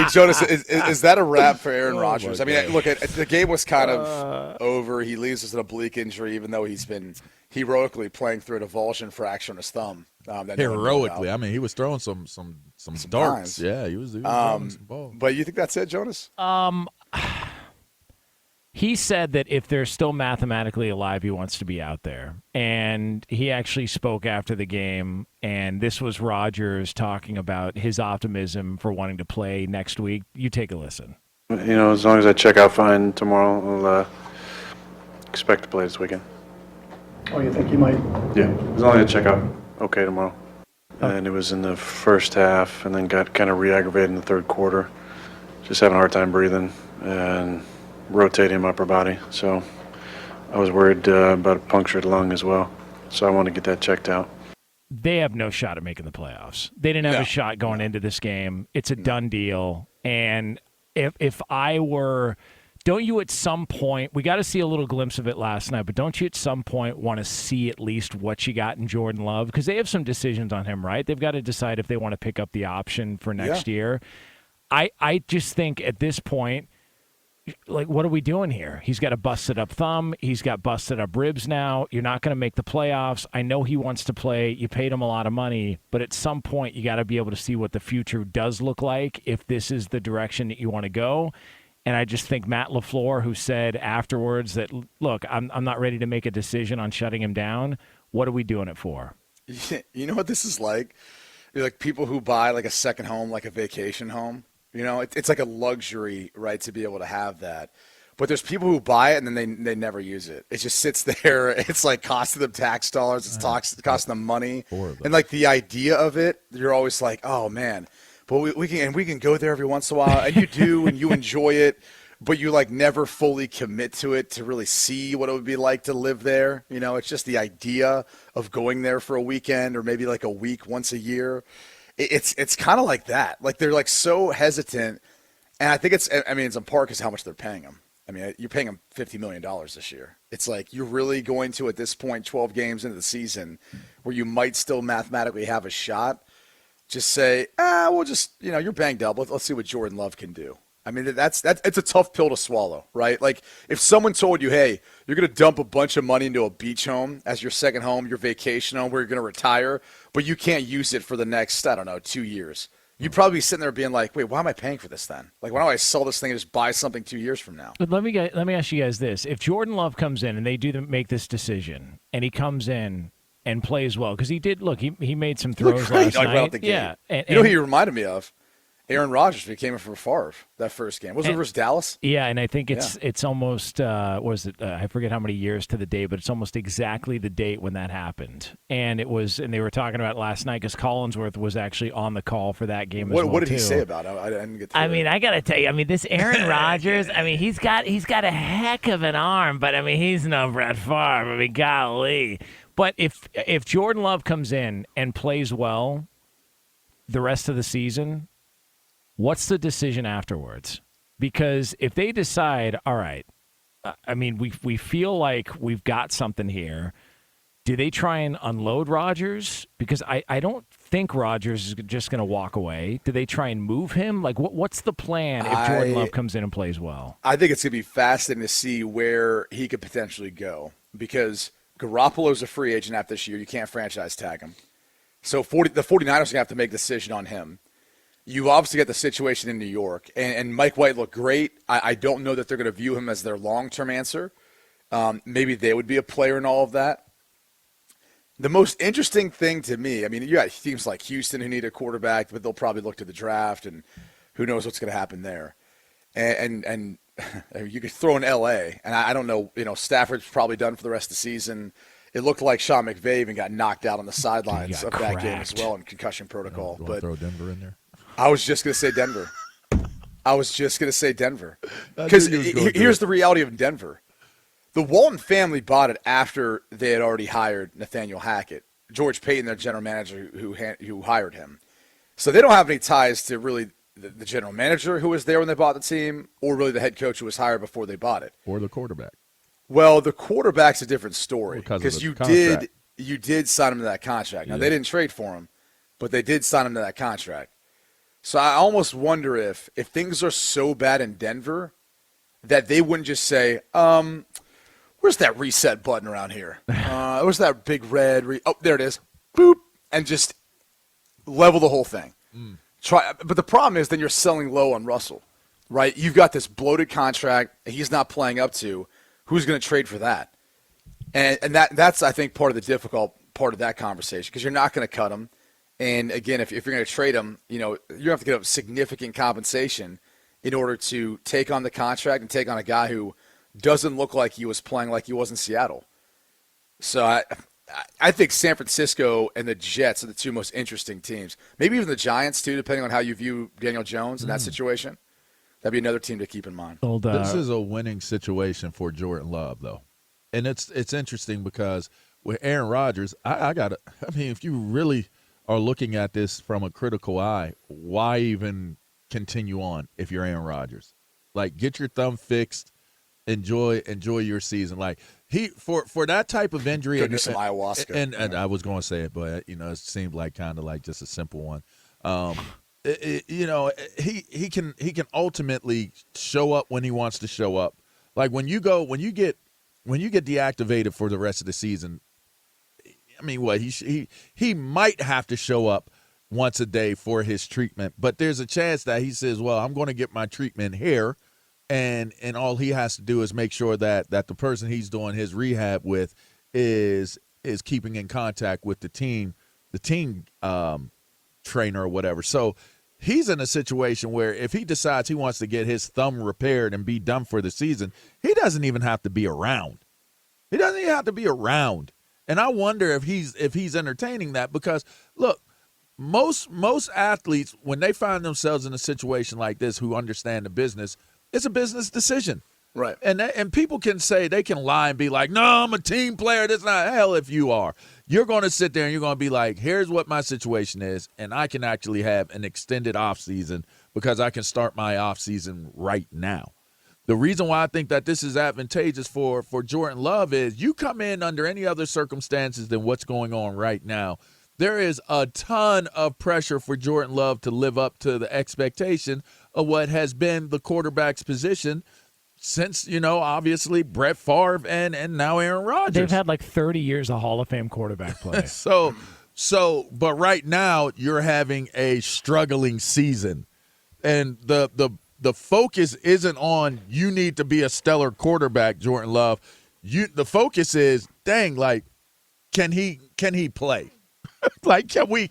Hey, Jonas, is that a wrap for Aaron Rodgers? I mean, God. look, the game was kind of over. He leaves us an oblique injury, even though he's been heroically playing through an avulsion fracture in his thumb. That no one knew Heroically. about. I mean, he was throwing some darts. dimes. Yeah, he was throwing some balls. But you think that's it, Jonas? He said that if they're still mathematically alive, he wants to be out there. And he actually spoke after the game, and this was Rodgers talking about his optimism for wanting to play next week. You take a listen. As long as I check out fine tomorrow, I'll expect to play this weekend. Oh, you think you might? Yeah, as long as I check out okay tomorrow. And it was in the first half, and then got kind of re-aggravated in the third quarter. Just having a hard time breathing and rotating my upper body. So I was worried about a punctured lung as well. So I want to get that checked out. They have no shot at making the playoffs. They didn't have a shot going into this game. It's a done deal. And if I were, don't you at some point, we got to see a little glimpse of it last night, but don't you at some point want to see at least what you got in Jordan Love? Because they have some decisions on him, right? They've got to decide if they want to pick up the option for next year. I just think at this point, like, what are we doing here? He's got a busted up thumb. He's got busted up ribs now. You're not going to make the playoffs. I know he wants to play. You paid him a lot of money, but at some point you got to be able to see what the future does look like if this is the direction that you want to go. And I just think Matt LaFleur, who said afterwards that, look, I'm not ready to make a decision on shutting him down. What are we doing it for? You know what this is like? You're like people who buy like a second home, like a vacation home. It's like a luxury, right, to be able to have that. But there's people who buy it and then they never use it. It just sits there. It's like costing them tax dollars. It's costing them money. And like the idea of it, you're always like, oh man. But we can go there every once in a while, and you do, and you enjoy it. But you like never fully commit to it to really see what it would be like to live there. It's just the idea of going there for a weekend or maybe like a week once a year. It's kind of like that. Like they're like so hesitant, and I think it's in part because how much they're paying him. I mean, you're paying him $50 million this year. It's like you're really going to, at this point, 12 games into the season, where you might still mathematically have a shot. Just say, we'll just, you're banged up. Let's see what Jordan Love can do. I mean, it's a tough pill to swallow, right? Like if someone told you, hey, you're going to dump a bunch of money into a beach home as your second home, your vacation home where you're going to retire, but you can't use it for the next, 2 years. You'd probably be sitting there being like, wait, why am I paying for this then? Like, why don't I sell this thing and just buy something 2 years from now? But let me ask you guys this. If Jordan Love comes in and they make this decision and he comes in and plays well, because he did, look, he made some throws last night. Right out the gate. Yeah. And, who he reminded me of? Aaron Rodgers became it for Favre that first game. Was it versus Dallas? Yeah, and I think it's almost I forget how many years to the day, but it's almost exactly the date when that happened. And they were talking about it last night because Collinsworth was actually on the call for that game as well. What did he say about it? I didn't get to I got to tell you, this Aaron Rodgers, he's got a heck of an arm, but he's no Brett Favre. Golly. But if Jordan Love comes in and plays well the rest of the season, what's the decision afterwards? Because if they decide, all right, we feel like we've got something here, do they try and unload Rodgers? Because I don't think Rodgers is just going to walk away. Do they try and move him? Like, what's the plan if Jordan Love comes in and plays well? I think it's going to be fascinating to see where he could potentially go because Garoppolo's a free agent after this year. You can't franchise tag him. So the 49ers are going to have to make a decision on him. You obviously got the situation in New York, and Mike White looked great. I don't know that they're going to view him as their long-term answer. Maybe they would be a player in all of that. The most interesting thing to me, you got teams like Houston who need a quarterback, but they'll probably look to the draft, and who knows what's going to happen there. And you could throw in L.A., and I don't know, Stafford's probably done for the rest of the season. It looked like Sean McVay even got knocked out on the sidelines of that game as well in concussion protocol. But throw Denver in there. I was just going to say Denver. Because here's the reality of Denver. The Walton family bought it after they had already hired Nathaniel Hackett, George Payton, their general manager who hired him. So they don't have any ties to really the general manager who was there when they bought the team or really the head coach who was hired before they bought it. Or the quarterback. Well, the quarterback's a different story because you did sign him to that contract. Now, they didn't trade for him, but they did sign him to that contract. So I almost wonder if things are so bad in Denver that they wouldn't just say, where's that reset button around here? Where's that big red? Oh, there it is. Boop. And just level the whole thing. But the problem is then you're selling low on Russell, right? You've got this bloated contract he's not playing up to. Who's going to trade for that? And that's, I think, part of the difficult part of that conversation because you're not going to cut him. And, again, if you're going to trade him, you have to get up significant compensation in order to take on the contract and take on a guy who doesn't look like he was playing like he was in Seattle. So I think San Francisco and the Jets are the two most interesting teams. Maybe even the Giants, too, depending on how you view Daniel Jones in that situation. That'd be another team to keep in mind. This is a winning situation for Jordan Love, though. And it's interesting because with Aaron Rodgers, if you really are looking at this from a critical eye, why even continue on if you're Aaron Rodgers? Like, get your thumb fixed, enjoy your season. Like, for that type of injury, and some ayahuasca. And I was going to say it, but it seemed like kind of like just a simple one. He can ultimately show up when he wants to show up. Like when you get deactivated for the rest of the season, I mean, he might have to show up once a day for his treatment, but there's a chance that he says, well, I'm going to get my treatment here, and all he has to do is make sure that the person he's doing his rehab with is keeping in contact with the team trainer or whatever. So he's in a situation where if he decides he wants to get his thumb repaired and be done for the season, he doesn't even have to be around. He doesn't even have to be around. And I wonder if he's entertaining that because, look, most athletes, when they find themselves in a situation like this who understand the business, it's a business decision. Right. And people can say, they can lie and be like, no, I'm a team player. That's not hell if you are. You're going to sit there and you're going to be like, here's what my situation is, and I can actually have an extended offseason because I can start my offseason right now. The reason why I think that this is advantageous for Jordan Love is you come in under any other circumstances than what's going on right now. There is a ton of pressure for Jordan Love to live up to the expectation of what has been the quarterback's position since, obviously Brett Favre and now Aaron Rodgers. They've had like 30 years of Hall of Fame quarterback play. But right now you're having a struggling season. And the focus isn't on you need to be a stellar quarterback, Jordan Love. The focus is, dang, like, can he play? Like, can we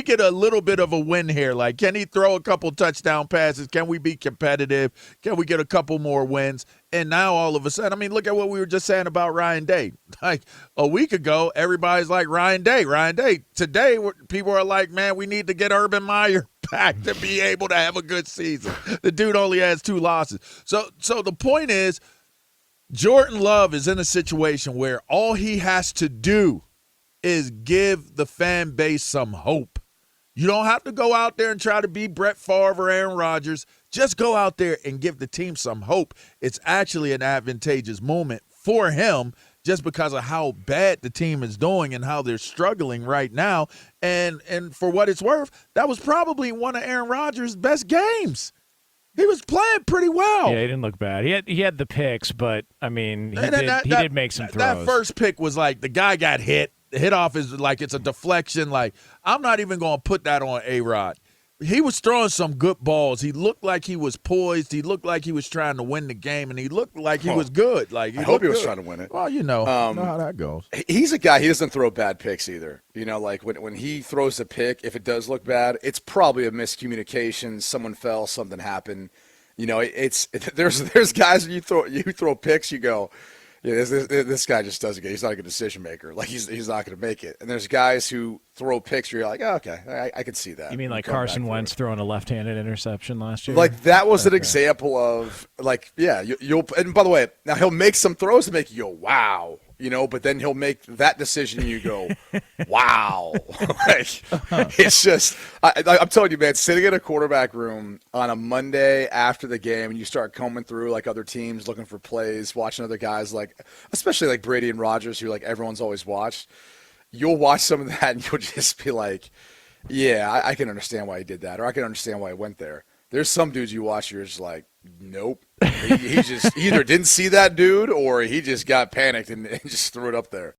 get a little bit of a win here? Like, can he throw a couple touchdown passes? Can we be competitive? Can we get a couple more wins? And now all of a sudden, I mean, look at what we were just saying about Ryan Day. Like a week ago, everybody's like Ryan Day. Today, people are like, man, we need to get Urban Meyer back to be able to have a good season. The dude only has 2 losses. So the point is, Jordan Love is in a situation where all he has to do is give the fan base some hope. You don't have to go out there and try to be Brett Favre or Aaron Rodgers. Just go out there and give the team some hope. It's actually an advantageous moment for him just because of how bad the team is doing and how they're struggling right now. And for what it's worth, that was probably one of Aaron Rodgers' best games. He was playing pretty well. Yeah, he didn't look bad. He had the picks, but, I mean, he did make some throws. That first pick was like the guy got hit off is like it's a deflection. Like, I'm not even going to put that on A-Rod. He was throwing some good balls. He looked like he was poised. He looked like he was trying to win the game, and he looked like he was good. Like, I hope he was trying to win it. Well, you know how that goes. He's a guy, he doesn't throw bad picks either. Like when he throws a pick, if it does look bad, it's probably a miscommunication. Someone fell, something happened. There's guys when you throw picks, you go, yeah, this guy just doesn't get. He's not a good decision maker. Like he's not going to make it. And there's guys who throw picks where you're like, oh, okay, I can see that. You mean like Carson Wentz throwing a left-handed interception last year? Like that was an example of like, yeah, you'll. And by the way, now he'll make some throws to make you go, wow, but then he'll make that decision and you go, wow. Like it's just, I'm telling you, man, sitting in a quarterback room on a Monday after the game and you start combing through like other teams looking for plays, watching other guys like, especially like Brady and Rodgers, who like everyone's always watched. You'll watch some of that and you'll just be like, Yeah, I can understand why he did that, or I can understand why he went there. There's some dudes you watch, you're just like, nope. He just either didn't see that dude, or he just got panicked and just threw it up there.